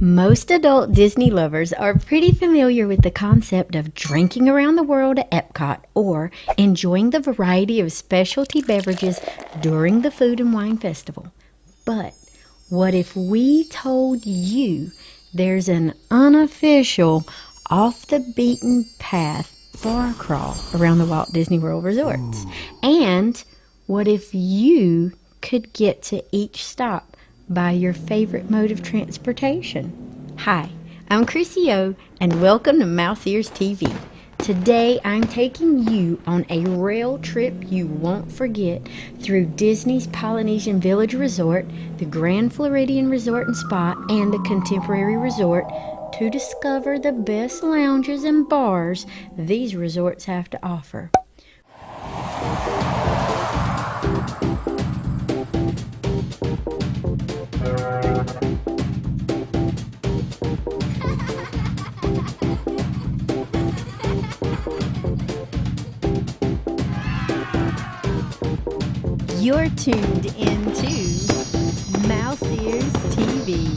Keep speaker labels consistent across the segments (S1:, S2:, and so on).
S1: Most adult Disney lovers are pretty familiar with the concept of drinking around the world at Epcot or enjoying the variety of specialty beverages during the Food and Wine Festival. But what if we told you there's an unofficial, off-the-beaten-path bar crawl around the Walt Disney World resorts? And what if you could get to each stop by your favorite mode of transportation? Hi, I'm Chrissy O, and welcome to Mouse Ears TV. Today I'm taking you on a rail trip you won't forget through Disney's Polynesian Village Resort, the Grand Floridian Resort and Spa, and the Contemporary Resort to discover the best lounges and bars these resorts have to offer. You're tuned into Mouse Ears TV.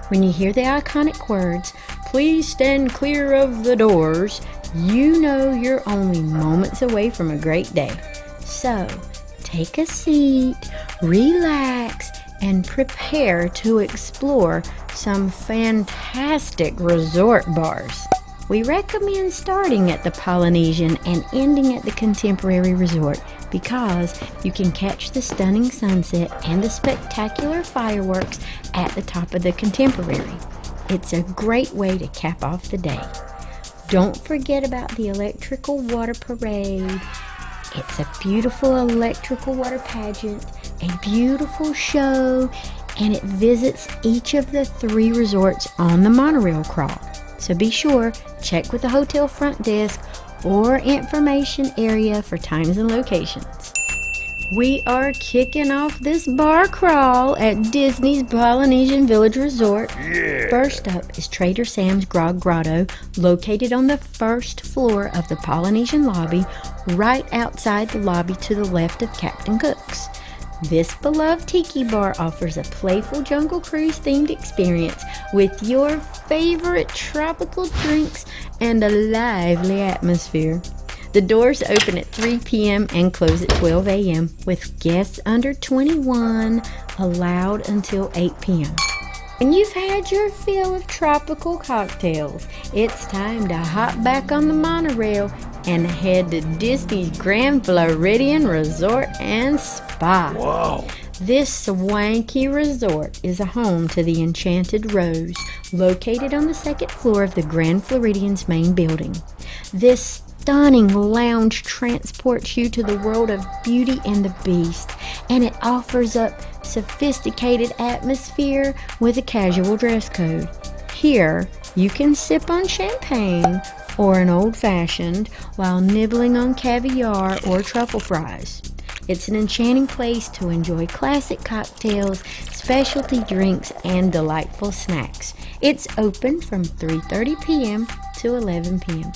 S1: When you hear the iconic words, "Please stand clear of the doors," you know you're only moments away from a great day. So, take a seat, relax, and prepare to explore some fantastic resort bars. We recommend starting at the Polynesian and ending at the Contemporary Resort because you can catch the stunning sunset and the spectacular fireworks at the top of the Contemporary. It's a great way to cap off the day. Don't forget about the electrical water parade. It's a beautiful electrical water pageant, a beautiful show, and it visits each of the 3 resorts on the monorail crawl. So be sure, check with the hotel front desk or information area for times and locations. We are kicking off this bar crawl at Disney's Polynesian Village Resort. Yeah. First up is Trader Sam's Grotto, located on the first floor of the Polynesian lobby, right outside the lobby to the left of Captain Cook's. This beloved tiki bar offers a playful Jungle Cruise themed experience with your favorite tropical drinks and a lively atmosphere. The doors open at 3 p.m. and close at 12 a.m. with guests under 21 allowed until 8 p.m. When you've had your fill of tropical cocktails, it's time to hop back on the monorail and head to Disney's Grand Floridian Resort and Spa. Wow. This swanky resort is a home to the Enchanted Rose, located on the 2nd floor of the Grand Floridian's main building. This stunning lounge transports you to the world of Beauty and the Beast, and it offers up sophisticated atmosphere with a casual dress code. Here, you can sip on champagne or an old-fashioned while nibbling on caviar or truffle fries. It's an enchanting place to enjoy classic cocktails, specialty drinks, and delightful snacks. It's open from 3:30 p.m. to 11 p.m.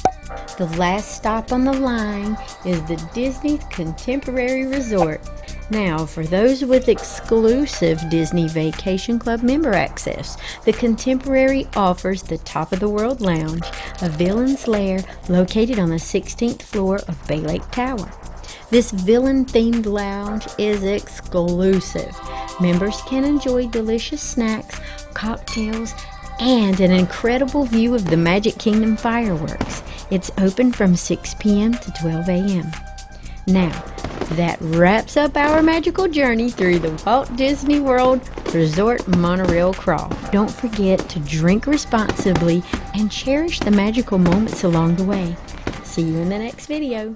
S1: The last stop on the line is the Disney's Contemporary Resort. Now, for those with exclusive Disney Vacation Club member access, the Contemporary offers the Top of the World Lounge, a villain's lair located on the 16th floor of Bay Lake Tower. This villain-themed lounge is exclusive. Members can enjoy delicious snacks, cocktails, and an incredible view of the Magic Kingdom fireworks. It's open from 6 p.m. to 12 a.m. Now, that wraps up our magical journey through the Walt Disney World Resort Monorail Crawl. Don't forget to drink responsibly and cherish the magical moments along the way. See you in the next video.